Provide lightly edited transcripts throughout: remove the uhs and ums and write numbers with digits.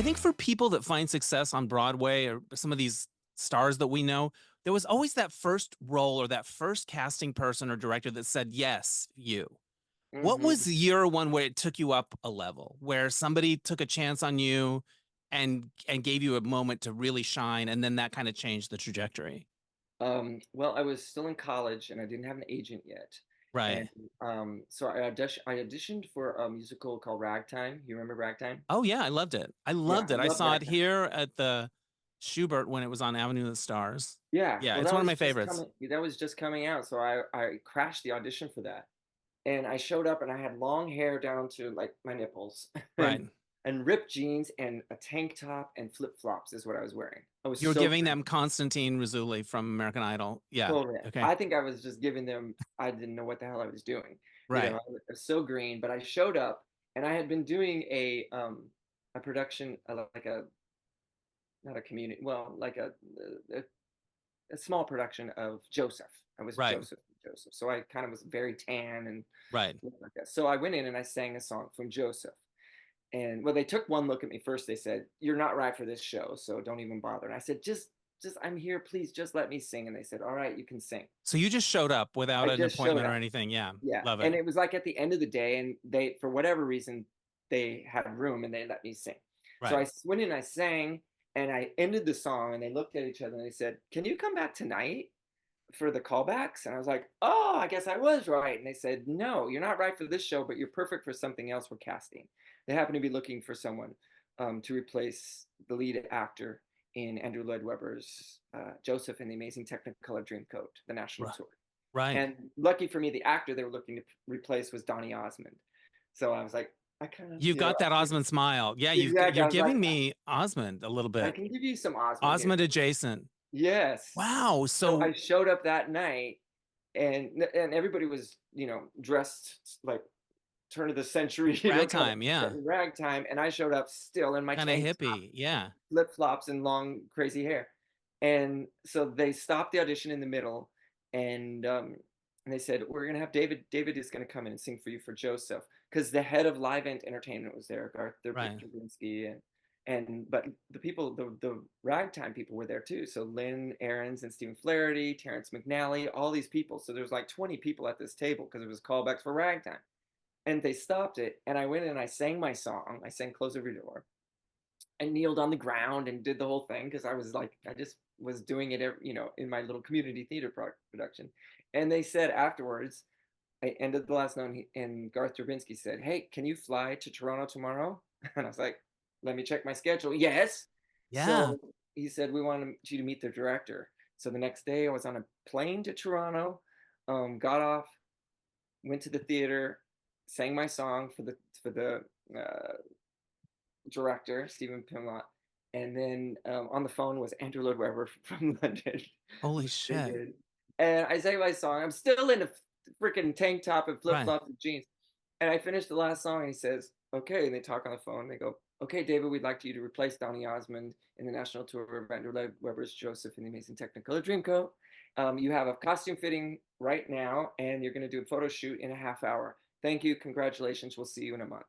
think for people that find success on Broadway or some of these stars that we know, there was always that first role or that first casting person or director that said, yes, you. What Hmm. was your one where it took you up a level, where somebody took a chance on you and gave you a moment to really shine, and then that kind of changed the trajectory? Well, I was still in college and I didn't have an agent yet. And Right. so I auditioned for a musical called Ragtime. You remember Ragtime? Oh yeah, I loved it. I Yeah, loved I it. I love saw it Ragtime. here at the Schubert when it was on Avenue of the Stars. Yeah, Yeah, well, it's one of my favorites. that was just coming out, so I crashed the audition for that. And I showed up and I had long hair down to like my nipples Right. and ripped jeans and a tank top and flip-flops is what I was wearing. I was You were so giving green. them Constantine Rizzoli from American Idol. Yeah. Totally. Okay. I think I was just giving them, I didn't know what the hell I was doing. Right. I was so green, but I showed up and I had been doing a production like a not a community, well, like a, a small production of Joseph. I was Right. Joseph. So I kind of was very tan and Right. like that. So I went in and I sang a song from Joseph. And well, they took one look at me first. They said, "You're not right for this show, so don't even bother." And I said, just I'm here. Please, just let me sing." And they said, "All right, you can sing." So you just showed up without I an just showed appointment or up. anything. Yeah. Yeah, Love it. and it was like at the end of the day, and they, for whatever reason, they had room and they let me sing. So Right. went in, I sang, and I ended the song, and they looked at each other and they said, "Can you come back tonight for the callbacks?" And I was like, "Oh, I guess I was right." And they said, "No, you're not right for this show, but you're perfect for something else we're casting." They happen to be looking for someone to replace the lead actor in Andrew Lloyd Webber's Joseph and the Amazing Technicolor Dreamcoat, the national Right. tour. Right. And lucky for me, the actor they were looking to replace was Donny Osmond. So I was like, I kind of, You got that Osmond smile. Yeah, exactly. you're I was like, giving me Osmond a little I bit. can give you some Osmond here. Osmond adjacent. Yes. Wow. So I So showed up that night, and everybody was, dressed like turn of the century, kind ragtime, of yeah. ragtime, and I showed up still in my Kind of tank top, hippie. Yeah. flip flops, and long crazy hair. And so they stopped the audition in the middle, and they said, "We're gonna have David. David is gonna come in and sing for you for Joseph," because the head of Live Ent Entertainment was there, Garth Right. Drabinsky, and but the people, the ragtime people were there too. So Lynn Ahrens and Stephen Flaherty, Terrence McNally, all these people. So there's like 20 people at this table because it was callbacks for ragtime. And they stopped it, and I went in and I sang my song. I sang "Close Every Door." I kneeled on the ground and did the whole thing because I was like, I just was doing it, in my little community theater production. And they said afterwards, I ended the last note, and Garth Drabinsky said, "Hey, can you fly to Toronto tomorrow?" And I was like, "Let me check my schedule." Yes. Yeah. So he said, "We want you to meet the director." So the next day, I was on a plane to Toronto, got off, went to the theater, sang my song for the director, Stephen Pimlott. And then on the phone was Andrew Lloyd Webber from London. Holy They shit. did. And I sang my song. I'm still in a freaking tank top and flip Right. flops and jeans. And I finished the last song, and he says, "Okay." And they talk on the phone. They go, "Okay, David, we'd like you to replace Donny Osmond in the national tour of Andrew Lloyd Webber's Joseph and the Amazing Technicolor Dreamcoat. You have a costume fitting right now, and you're going to do a photo shoot in a half hour. Thank you. Congratulations. We'll see you in a month."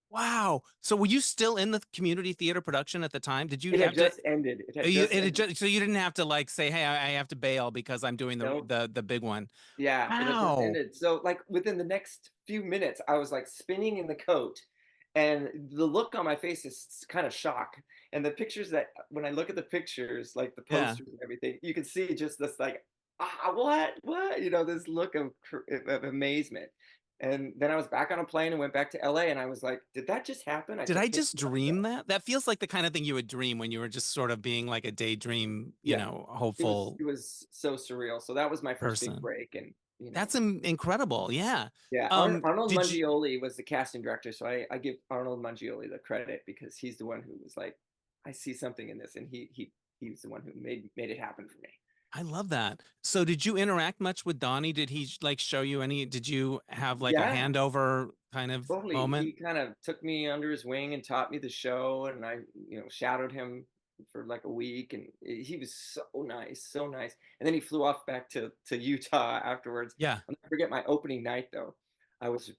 Wow. So were you still in the community theater production at the time? Did you It had have to just ended. It had you just it had ended. just, so you didn't have to like say, "Hey, I have to bail because I'm doing the Nope. the big one." Yeah, it had just Wow. ended. So, like, within the next few minutes, I was like spinning in the coat, and the look on my face is kind of shock. And the pictures that, when I look at the pictures, like the Yeah. posters and everything, you can see just this, like, what? This look of amazement. And then I was back on a plane and went back to LA, and I was like, did that just happen? I Did I just came just from LA. dream that? That feels like the kind of thing you would dream when you were just sort of being like a daydream, Yeah, it was hopeful it was so surreal. So that was my first big person. break, and That's incredible. Yeah. yeah, Arnold Did you Mangioli was the casting director, so I give Arnold Mangioli the credit because he's the one who was like, I see something in this, and he was the one who made it happen for me. I love that. So did you interact much with Donnie? Did he like show you any, did you have like a Yeah, handover kind of totally. moment? He kind of took me under his wing and taught me the show, and I, shadowed him for like a week, and he was so nice, so nice. And then he flew off back to Utah afterwards. Yeah. I'll never forget my opening night though. I was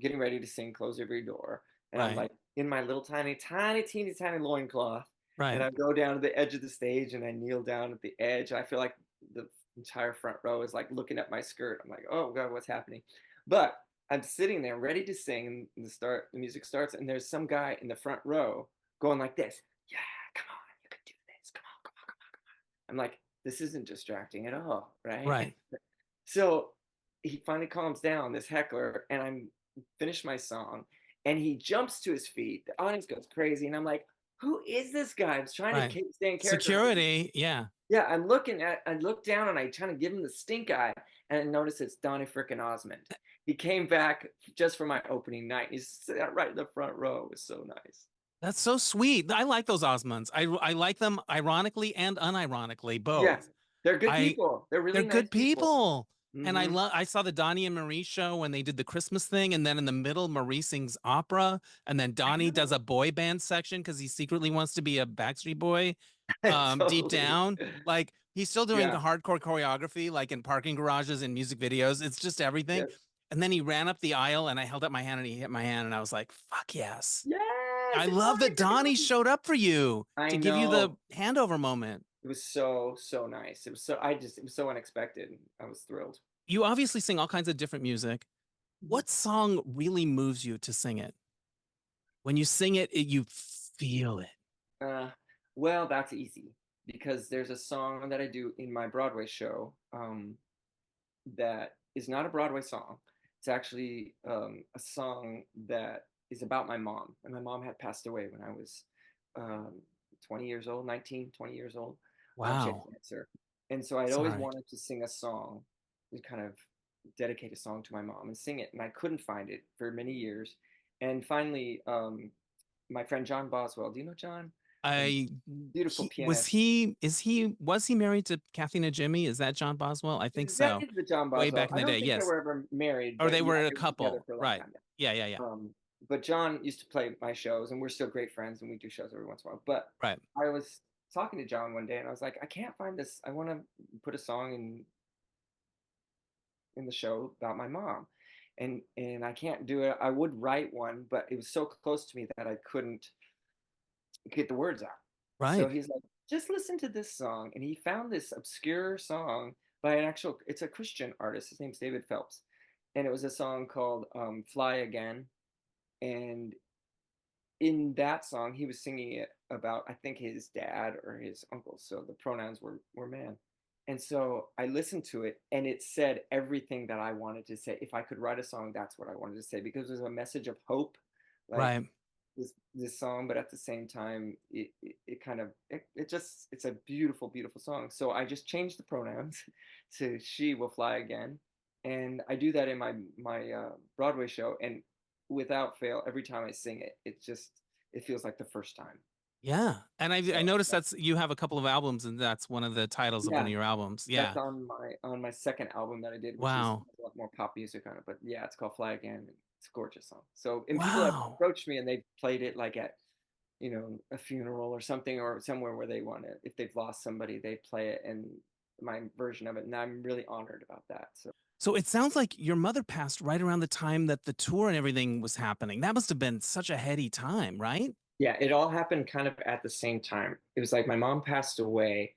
getting ready to sing "Close Every Door," and I'm Right. like in my little tiny, tiny, teeny, tiny loincloth. And Right. I go down to the edge of the stage and I kneel down at the edge. I feel like the entire front row is like looking at my skirt. I'm like, oh God, what's happening? But I'm sitting there ready to sing. And the music starts, and there's some guy in the front row going like this. Yeah, come on, you can do this. Come on, come on, come on, come on. I'm like, this isn't distracting at all, right? Right. So he finally calms down, this heckler, and I'm finished my song, and he jumps to his feet. The audience goes crazy, and I'm like, who is this guy? I was trying to Right. stay in character. Security. Yeah. Yeah, I look down and I try to give him the stink eye, and I notice it's Donny frickin' Osmond. He came back just for my opening night. He's sat right in the front row. It was so nice. That's so sweet. I like those Osmonds. I like them ironically and unironically, Yeah, both. they're good I people. They're They're really nice good people. people. And Hmm. I saw the Donnie and Marie show when they did the Christmas thing, and then in the middle, Marie sings opera, and then I Donnie does know. a boy band section because he secretly wants to be a Backstreet Boy, deep Totally. down. Like he's still doing Yeah. the hardcore choreography, like in parking garages and music videos. It's just everything. Yes. And then he ran up the aisle, and I held up my hand, and he hit my hand, and I was like, "Fuck yes!" Yes, I it's love Donny that frickin' Donnie Osmond. showed up for you I to give you the know. handover moment. It was so, so nice. It was so unexpected. I was thrilled. You obviously sing all kinds of different music. Mhm. What song really moves you to sing it? When you sing it, you feel it. Uh, well, that's easy because there's a song that I do in my Broadway show that is not a Broadway song. It's actually a song that is about my mom. And my mom had passed away when I was um, 20 years old, 19, 20 years old. She had Wow. cancer. And so I'd always Sorry. wanted to sing a song, to kind of dedicate a song to my mom and sing it. And I couldn't find it for many years. And finally, my friend John Boswell, do you know John? A I beautiful he was pianist. he is he was he married to Kathy Najimy? Is that John Boswell? I think That so. is the John Way Boswell. back in I the day. don't think they Yes. were ever married, Or but they yeah, were a they were together couple. for a long Right. time. Yeah, yeah, yeah. But John used to play my shows, and we're still great friends, and we do shows every once in a while. But Right. I was talking to John one day, and I was like, I can't find this. I want to put a song in the show about my mom, and I can't do it. I would write one, but it was so close to me that I couldn't get the words out. So Right. he's like, just listen to this song. And he found this obscure song by it's a Christian artist. His name's David Phelps. And it was a song called Fly Again. And in that song, he was singing it about, I think, his dad or his uncle. So the pronouns were man. And so I listened to it, and it said everything that I wanted to say. If I could write a song, that's what I wanted to say, because it was a message of hope. Like, Right. this song, but at the same time, it kind of it's a beautiful, beautiful song. So I just changed the pronouns to "She Will Fly Again," and I do that in my Broadway show, and without fail, every time I sing it, it feels like the first time. Yeah. And I So noticed that's you have a couple of albums, and that's one of the titles of one yeah, of your albums. that's Yeah. on my second album that I did, which is Wow. a lot more pop music on it. But yeah, it's called "Fly Again." And it's a gorgeous song. So, and people have Wow. approached me and they've played it like at a funeral or something, or somewhere where they want to, if they've lost somebody, they play it and my version of it. And I'm really honored about that. So, So it sounds like your mother passed right around the time that the tour and everything was happening. That must have been such a heady time, right? yeah, it all happened kind of at the same time. It was like my mom passed away,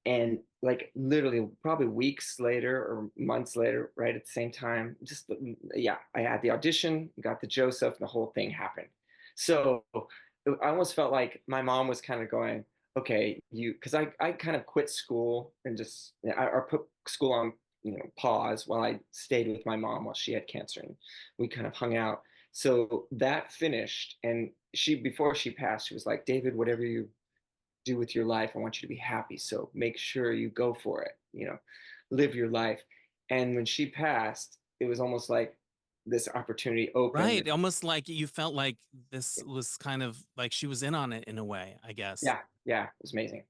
and like literally probably weeks later or months later, right at the same time, just yeah, I had the audition, got the Joseph, and the whole thing happened. So I almost felt like my mom was kind of going, okay, because I kind of quit school and just or put school on pause while I stayed with my mom while she had cancer, and we kind of hung out. So that finished, and before she passed, she was like, David, whatever you do with your life, I want you to be happy. So make sure you go for it, live your life. And when she passed, it was almost like this opportunity opened. Right. Almost like you felt like this was kind of like she was in on it in a way, I guess. Yeah, yeah, it was amazing.